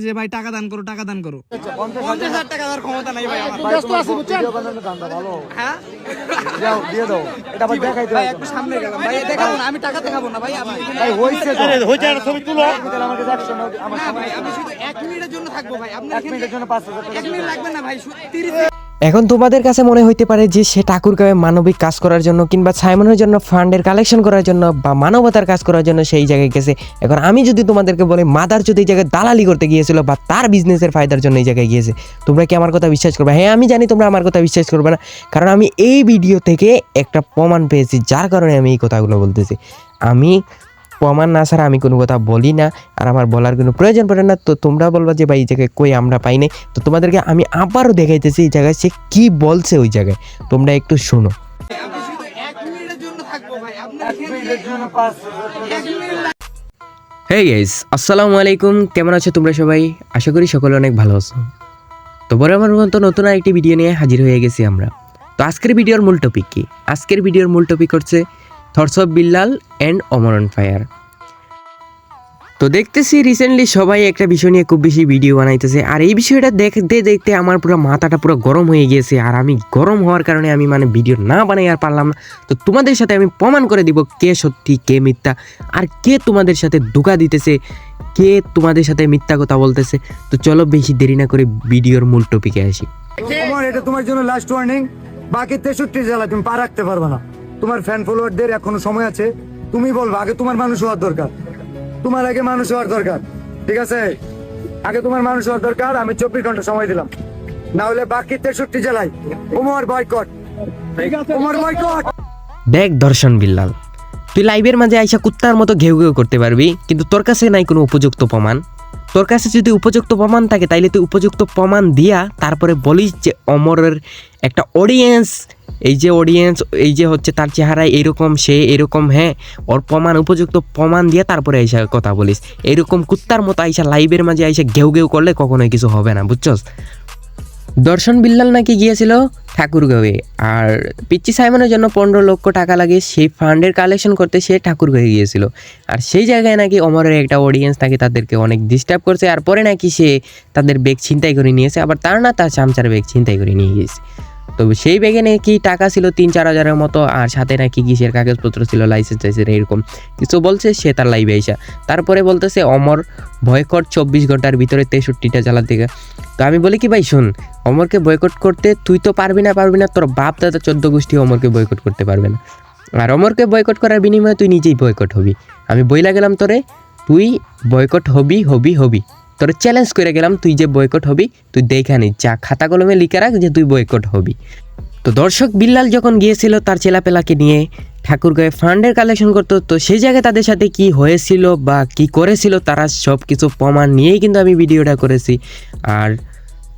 যে ভাই টাকা দান করো 50,000 টাকা দেওয়ার ক্ষমতা নাই ভাই আমার। ব্যস্ত আছি বুঝছেন? ভালো হ্যাঁ দাও দিয়ে দাও। এটা ভাই দেখাইতে ভাই একটু সামনে গেলাম ভাই দেখাবো না আমি টাকা দেখাবো না ভাই আপনি ভাই হইছে তো হইছে আর ছবি তুলো তাহলে আমাকে 100 নাও আমার ভাই আমি শুধু 1 মিনিটের জন্য থাকবো ভাই আপনি 1 মিনিটের জন্য 5,000 টাকা 1 মিনিট লাগবে না ভাই 30। এখন তোমাদের কাছে মনে হইতে পারে যে সে ঠাকুরগাঁওয়ে মানবিক কাজ করার জন্য কিংবা সাইমনের জন্য ফান্ডের কালেকশন করার জন্য বা মানবতার কাজ করার জন্য সেই জায়গায় গেছে। এখন আমি যদি তোমাদেরকে বলি মাদার যদি এই জায়গায় দালালি করতে গিয়েছিল বা তার বিজনেসের ফায়দার জন্য এই জায়গায় গিয়েছে, তোমরা কি আমার কথা বিশ্বাস করবে? হ্যাঁ আমি জানি তোমরা আমার কথা বিশ্বাস করবে না, কারণ আমি এই ভিডিও থেকে একটা প্রমাণ পেয়েছি যার কারণে আমি এই কথাগুলো বলতেছি। আমি প্রমাণ না ছাড়া আমি কোনো কথা বলি না, আর আমার বলার কোনো প্রয়োজন পড়ে না। তো তোমরা বলবা যে ভাই এই জায়গায় কই আমরা পাই নাই, তো তোমাদেরকে আমি আবারও দেখাইতেছি এই জায়গায় সে কি বলছে ওই জায়গায়, তোমরা একটু শোনো। হেই গাইস, আসসালামু আলাইকুম, কেমন আছো তোমরা সবাই? আশা করি সকলে অনেক ভালো আছো। তো বড় আমার মতো নতুন আরেকটি ভিডিও নিয়ে হাজির হয়ে গেছি আমরা। তো আজকের ভিডিওর মূল টপিক কি? আজকের ভিডিওর মূল টপিক হচ্ছে thoughts of Billal and Amar on fire. তো দেখতেছি রিসেন্টলি সবাই একটা বিষয় নিয়ে খুব বেশি ভিডিও বানাইতেছে, আর এই বিষয়টা দেখতে দেখতে আমার পুরো মাথাটা পুরো গরম হয়ে গিয়েছে। আর আমি গরম হওয়ার কারণে আমি ভিডিও না বানাই আর পারলাম না। তো তোমাদের সাথে আমি প্রমাণ করে দিব কে সত্যি কে মিথ্যা, আর কে তোমাদের সাথে ধোঁকা দিতেছে, কে তোমাদের সাথে মিথ্যা কথা বলতেছে। তো চলো বেশি দেরি না করে ভিডিওর মূল টপিকে আসি। এটা তোমার জন্য লাস্ট ওয়ার্নিং, বাকি 63 জেলা তুমি পা রাখতে পারবে না। তোমার ফ্যান ফলোয়ারদের এখনো সময় আছে, তুমি বলবো আগে তোমার মানুষ হওয়ার দরকার, তোমার আগে মানুষ হওয়ার দরকার, ঠিক আছে? আগে তোমার মানুষ হওয়ার দরকার। আমি 24 ঘন্টা সময় দিলাম, না হলে বাকি 63 জেলায় ওমর বয়কট, ওমর বয়কট। দেখ দর্শন বিল্লাল, তুই লাইভের মাঝে আইসা কুত্তার মতো ঘেউ ঘেউ করতে পারবি, কিন্তু তোর কাছে নাই কোনো উপযুক্ত প্রমাণ। তোর কাছে যদি উপযুক্ত প্রমাণ থাকে তাইলে তুই উপযুক্ত প্রমাণ দিয়া তারপরে বলিস যে অমরের একটা অডিয়েন্স, এই যে হচ্ছে তার চেহারায় এরকম, সে এরকম, হ্যাঁ ওর প্রমাণ উপযুক্ত প্রমাণ দিয়ে তারপরে আইসা কথা বলিস। এরকম কুত্তার মতো আইসা লাইভের মাঝে আইসা ঘেউ ঘেউ করলে কখনোই কিছু হবে না, বুঝছস? দর্শন বিল্লাল নাকি গিয়েছিল ঠাকুরগাঁওয়ে, আর পিচ্চি সাইমনের জন্য 15 লক্ষ টাকা লাগে সেই ফান্ডের কালেকশন করতে সে ঠাকুরগাঁওয়ে গিয়েছিল। আর সেই জায়গায় নাকি অমরের একটা অডিয়েন্স নাকি তাদেরকে অনেক ডিস্টার্ব করছে, আর পরে নাকি সে তাদের ব্যাগ ছিনতাই করে নিয়েছে, আবার তার না তার চামচার ব্যাগ ছিনতাই করে নিয়ে গিয়েছে। তো সেই ব্যাগে নাকি টাকা ছিল 3-4 হাজারের মতো, আর সাথে নাকি কিসের কাগজপত্র ছিল, লাইসেন্স এরকম কিছু বলছে সে তার লাইভে আইসা। তারপরে বলতেছে অমর বয়কট 24 ঘন্টার ভিতরে 63টা জেলা থেকে। তো আমি বলি কি ভাই শোন, অমরকে বয়কট করতে তুই তো পারবি না, তোর বাপ দাদা 14 গোষ্ঠী অমরকে বয়কট করতে পারবে না। আর অমরকে বয়কট করার বিনিময়ে তুই নিজেই বয়কট হবি। আমি বইলা গেলাম তোরে, তুই বয়কট হবি, তোর চ্যালেঞ্জ করে গেলাম, তুই যে বয়কট হবি তুই দেখা নিস, যা খাতা কলমে লিখে রাখ যে তুই বয়কট হবি। তো দর্শক বিল্লাল যখন গিয়েছিল তার ছেলাপেলাকে নিয়ে ঠাকুরগাঁয়ে ফান্ডের কালেকশন করতো, তো সেই জায়গায় তাদের সাথে কি হয়েছিল বা কি করেছিল তারা সব কিছু প্রমাণ নিয়েই কিন্তু আমি ভিডিওটা করেছি। আর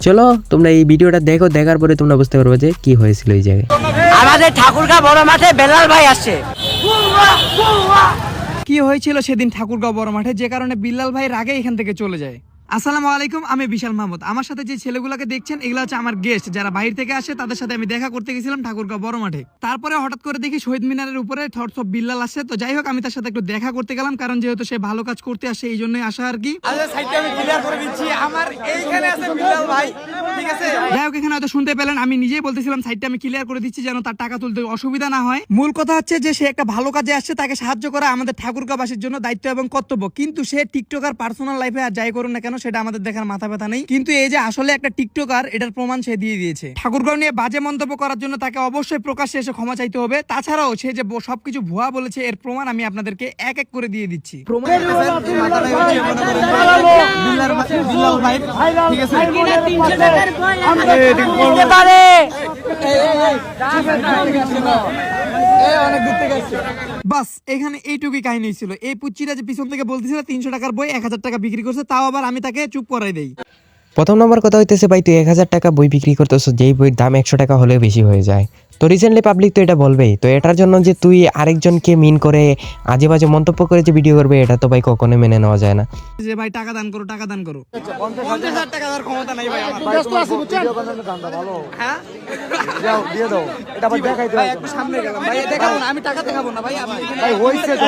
চলো তোমরা এই ভিডিওটা দেখো, দেখার পরে তোমরা বুঝতে পারবে যে কি হয়েছিল এই জায়গায়। আমাদের ঠাকুরগাঁও বড় মাঠে বেলাল ভাই আসছে। কি হয়েছিল সেদিন ঠাকুরগাঁও বড় মাঠে, যে কারণে বিল্লাল ভাই রাগে এখান থেকে চলে যায়। আসসালামু আলাইকুম, আমি বিশাল মাহমুদ। আমার সাথে যে ছেলেগুলোকে দেখছেন এগুলো হচ্ছে আমার গেস্ট, যারা বাইরে থেকে আসে। তাদের সাথে আমি দেখা করতে গেছিলাম ঠাকুরগাঁও বড় মাঠে। তারপরে হঠাৎ করে দেখি শহীদ মিনারের উপরে থটস অফ বিল্লাল আসে। তো যাই হোক, আমি তার সাথে একটু দেখা করতে গেলাম, কারণ যেহেতু সে ভালো কাজ করতে আসে এই জন্যই আসা আর কি। যাই হোক, এখানে হয়তো শুনতে পেলেন, আমি নিজেই বলতেছিলাম সাইডটা আমি ক্লিয়ার করে দিচ্ছি যেন তার টাকা তুলতে অসুবিধা না হয়। মূল কথা হচ্ছে যে সে একটা ভালো কাজে আসছে, তাকে সাহায্য করা আমাদের ঠাকুরগাঁওবাসীর জন্য দায়িত্ব এবং কর্তব্য। কিন্তু সে টিকটকার পার্সোনাল লাইফে আর যাই করুন না কেন সেটা আমাদের দেখার মাথা ব্যথা নেই। কিন্তু এই যে আসলে একটা টিকটকার, এটার প্রমাণ সে দিয়ে দিয়েছে। ঠাকুরগাঁও নিয়ে বাজে মন্তব্য করার জন্য তাকে অবশ্যই প্রকাশ্যে এসে ক্ষমা চাইতে হবে। তাছাড়াও সে যে সবকিছু ভুয়া বলেছে এর প্রমাণ আমি আপনাদেরকে এক এক করে দিয়ে দিচ্ছি। বাস এখানে এইটুকুই কাহিনী ছিল। এই পুচ্চিটা যে পিছন থেকে বলতেছিল 300 টাকার বই 1000 টাকা বিক্রি করছে, তাও আবার আমি তাকে চুপ করাই দেই। প্রথম নম্বর কথা হইতেছে ভাই, তুই 1000 টাকা বই বিক্রি করতেছ, যেই বইয়ের দাম 100 টাকা হলেও বেশি হয়ে যায়। তো রিসেন্টলি পাবলিক তো এটা বলবেই। তো এটার জন্য যে তুই আরেকজনকে মিন করে আজে বাজে মন্তব্য করে যে ভিডিও করবে, এটা তো ভাই কখনোই মেনে নেওয়া যায় না। যে ভাই টাকা দান করো 50,000 টাকা দেওয়ার ক্ষমতা নাই ভাই আমার। ব্যস্ত আছি বুঝছেন? হ্যাঁ যাও দিয়ে দাও, এটা আবার দেখাইতে ভাই হবে। একটু সামনে গেলাম ভাই, দেখাবো না, আমি টাকা দেখাবো না ভাই, আপনি ভাই হইছে তো,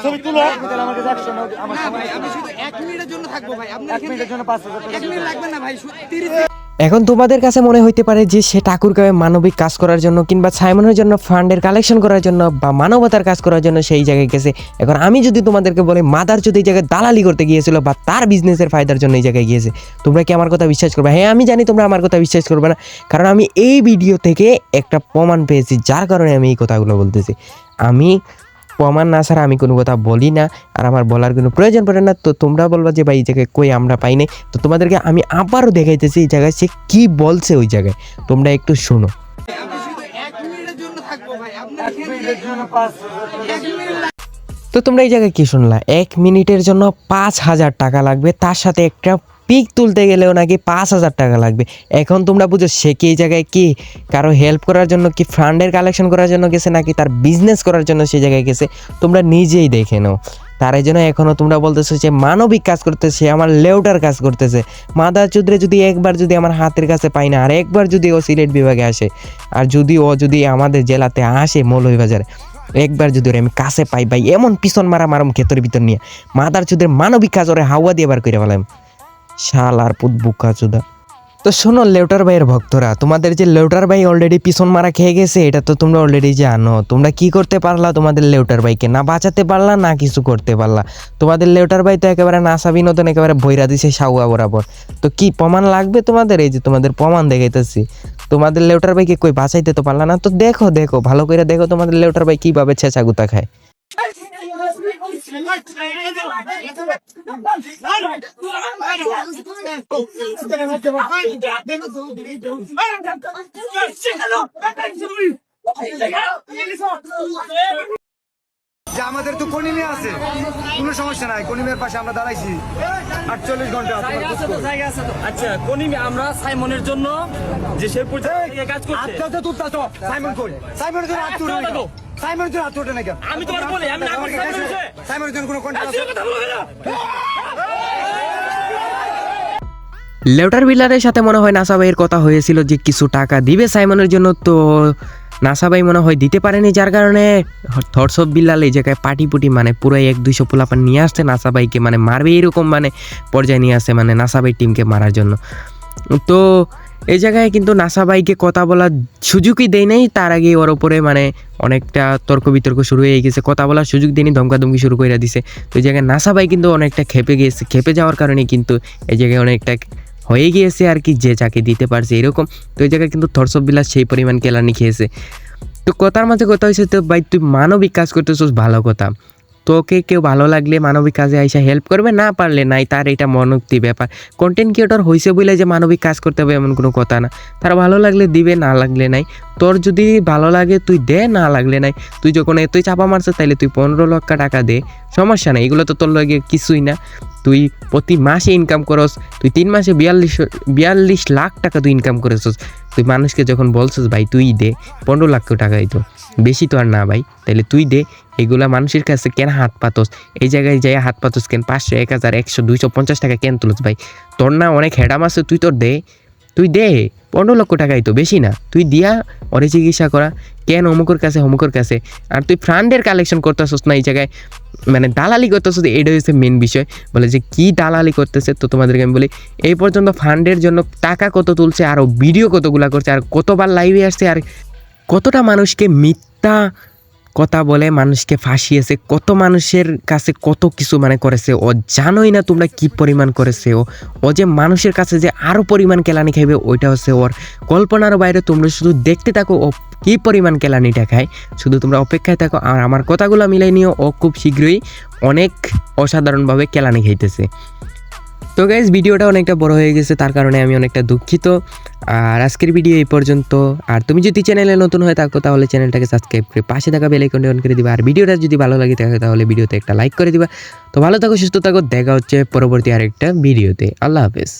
ছবি তুলো। তাহলে আমাকে 100 নাও, আমার না সময় ভাই, আমি শুধু 1 মিনিটের জন্য থাকবো ভাই, আপনি 1 মিনিটের জন্য 5000 টাকা 1 মিনিট লাগবে না ভাই, 30 এখন তোমাদের কাছে মনে হইতে পারে যে সে ঠাকুরগাঁওয়ে মানবিক কাজ করার জন্য কিংবা সাইমনের জন্য ফান্ডের কালেকশন করার জন্য বা মানবতার কাজ করার জন্য সেই জায়গায় গেছে। এখন আমি যদি তোমাদেরকে বলি মাদার যদি এই জায়গায় দালালি করতে গিয়েছিল বা তার বিজনেসের ফায়দার জন্য এই জায়গায় গিয়েছে, তোমরা কি আমার কথা বিশ্বাস করবে? হ্যাঁ আমি জানি তোমরা আমার কথা বিশ্বাস করবে না, কারণ আমি এই ভিডিও থেকে একটা প্রমাণ পেয়েছি, যার কারণে আমি এই কথাগুলো বলতেছি। আমি প্রমাণ না ছাড়া আমি কোনো কথা বলি না, আর আমার বলার কোনো প্রয়োজন পড়ে না। তো তোমরা বলবা যে ভাই এই জায়গায় কই আমরা পাই নাই, তো তোমাদেরকে আমি আবারও দেখাইতেছি এই জায়গায় সে কি বলছে ওই জায়গায়, তোমরা একটু শোনো। আমি শুধু 1 মিনিটের জন্য থাকবো ভাই, আপনি 1 মিনিটের জন্য 5000 টাকা। 1 মিনিট তো তোমরা এই জায়গায় কি শুনলা? 1 মিনিটের জন্য 5000 টাকা লাগবে, তার সাথে একটা পিক তুলতে গেলেও নাকি 5000 টাকা লাগবে। এখন তোমরা বুঝো সে কি এই জায়গায় কি কারো হেল্প করার জন্য, কি ফান্ডের কালেকশন করার জন্য গেছে, নাকি তার বিজনেস করার জন্য সেই জায়গায় গেছে, তোমরা নিজেই দেখে নাও। তার এই জন্য এখনও তোমরা বলতেছো যে মানবিক কাজ করতেছে, আমার লেউটার কাজ করতেছে। মাদার চুদ্রে যদি একবার যদি আমার হাতের কাছে পাই না, আর একবার যদি ও সিলেট বিভাগে আসে, আর যদি ও যদি আমাদের জেলাতে আসে মৌলভীবাজারে, একবার যদি ওরে আমি কাছে পাই ভাই, এমন পিছন মারাম ক্ষেতের ভিতর নিয়ে মাদার চুদের মানবিক কাজ ওরে হাওয়া দিয়ে বার করে ফেলাম, শালার পুত বুকা চুদা। তো শোনো লেউটার ভাইয়ের ভক্তরা, তোমাদের যে লেউটার ভাই অলরেডি পিছন মারা খেয়ে গেছে এটা তো তোমরা অলরেডি জানো। তোমরা কি করতে পারলা? তোমাদের লেউটার ভাইকে না বাঁচাতে পারলা, না কিছু করতে পারলা। তোমাদের লেউটার ভাই তো একেবারে নাসা বিনোদন একেবারে বইরা দিছে সাউয়া বরাবর। তো কি প্রমাণ লাগবে তোমাদের? এই যে তোমাদের প্রমাণ দেখাইতেছি। তোমাদের লেউটার ভাইকে কই বাঁচাইতে তো পারলা না। তো দেখো ভালো করে দেখো তোমাদের লেউটার ভাই কিভাবে ছেঁচা গুতা খায়। যে আমাদের তো কনিমে আছে, কোনো সমস্যা নাই, কনিমের পাশে আমরা দাঁড়াইছি 48 ঘন্টা। আচ্ছা কনিমি আমরা সাইমনের জন্য যে শেরপুর থেকে কাজ করছে। আচ্ছা তুই তো সাইমন কই? সাইমনের জন্য আত্মুর না কেন? সাইমনের জন্য আত্মুর না কেন? আমি তোমার বলি আমি না করছি সাইমনের বিষয়ে। সাইমনের জন্য কোনো কন্ট্যাক্ট আচ্ছা, কথা বলবে না। লেউটার বিলারের সাথে মনে হয় নাসা ভাইয়ের কথা হয়েছিল যে কিছু টাকা দিবে সাইমনের জন্য, তো নাসা ভাই মনে হয় দিতে পারেনি, যার কারণে থটস অফ বিল্লাল এই জায়গায় পাটি মানে পুরো 100-200 পোলাপান নিয়ে আসছে নাসা ভাইকে মানে মারবে এরকম মানে পর্যায়ে নিয়ে আসছে মানে নাসা ভাই টিমকে মারার জন্য। তো এই জায়গায় কিন্তু নাসা ভাইকে কথা বলার সুযোগই দেয় নাই, তার আগে ওর ওপরে মানে অনেকটা তর্ক বিতর্ক শুরু হয়ে গেছে, কথা বলার সুযোগ দেয়নি, ধমকাধমকি শুরু করে দিছে। তো এই জায়গায় নাসা ভাই কিন্তু অনেকটা খেপে যাওয়ার কারণে কিন্তু এই জায়গায় অনেকটা হয়ে গিয়েছে আর কি, যে যাকে দিতে পারছে এরকম। তো এই জায়গায় কিন্তু থটস অফ বিল্লাল সেই পরিমাণ কেলানি খেয়েছে। তো কথার মাঝে কথা হয়েছে, তো ভাই তুই মানবিক কাজ করতেছিস ভালো কথা, তোকে কেউ ভালো লাগলে মানবিক কাজে আইসা হেল্প করবে, না পারলে নাই, তার এটা মনোক্তি ব্যাপার। কন্টেন্ট ক্রিয়েটর হয়েছে বলে যে মানবিক কাজ করতে হবে এমন কোনো কথা না, তার ভালো লাগলে দিবে, না লাগলে নাই। তোর যদি ভালো লাগে তুই দে, না লাগলে নাই। তুই যখন এতই চাপা মারছিস তাইলে তুই 15 লক্ষ টাকা দে, সমস্যা নাই, এগুলো তো তোর লাগে কিছুই না। তুই প্রতি মাসে ইনকাম করস, তুই 3 মাসে 42 লাখ টাকা তুই ইনকাম করেছিস। তুই মানুষকে যখন বলছিস ভাই তুই দে 15 লাখ টাকাই, তো বেশি তো আর না ভাই, তাইলে তুই দে। এগুলা মানুষের কাছে কেন হাত পাতস? এই জায়গায় যাই হাত পাতস কেন? 500, 1000, 100, 250 টাকা কেন তুলস ভাই? তোর না অনেক হেডাম আছে, তুই তোর দে, তুই দে 15 লক্ষ টাকাই তো বেশি না, তুই দিয়া ওরে চিকিৎসা করা কেন অমুকের কাছে। আর তুই ফান্ডের কালেকশন করতেছস না এই জায়গায়, মানে দালালি করতেছস, এটা হচ্ছে মেন বিষয়। বলে যে কি দালালি করতেছে, তো তোমাদেরকে আমি বলি এই পর্যন্ত ফান্ডের জন্য টাকা কত তুলছে, আরও ভিডিও কতগুলা করছে, আর কতবার লাইভে আসছে, আর কতটা মানুষকে মিথ্যা কথা বলে মানুষকে ফাঁসিয়েছে, কত মানুষের কাছে কত কিছু মানে করেছে। ও জানোই না তোমরা কি পরিমাণ করেছে। ও যে মানুষের কাছে যে আরও পরিমাণ কেলানি খাইবে ওইটা হচ্ছে ওর কল্পনার বাইরে। তোমরা শুধু দেখতে থাকো ও কী পরিমাণ কেলানিটা খায়, শুধু তোমরা অপেক্ষায় থাকো। আর আমার কথাগুলো মিলাই নিও, ও খুব শীঘ্রই অনেক অসাধারণভাবে কেলানি খাইতেছে। তো গাইজ ভিডিওটা অনেকটা বড় হয়ে গেছে, তার কারণে আমি অনেকটা দুঃখিত। আর আজকের ভিডিও এই পর্যন্ত। আর তুমি যদি চ্যানেলে নতুন হয়ে থাকো তাহলে চ্যানেলটাকে সাবস্ক্রাইব করে পাশে থাকা বেল আইকনটি অন করে দিবা। আর ভিডিওটা যদি ভালো লাগে থাকে তাহলে ভিডিওতে একটা লাইক করে দিবা। তো ভালো থাকো, সুস্থ থাকো, দেখা হচ্ছে পরবর্তী আরেকটা ভিডিওতে। আল্লাহ হাফেজ।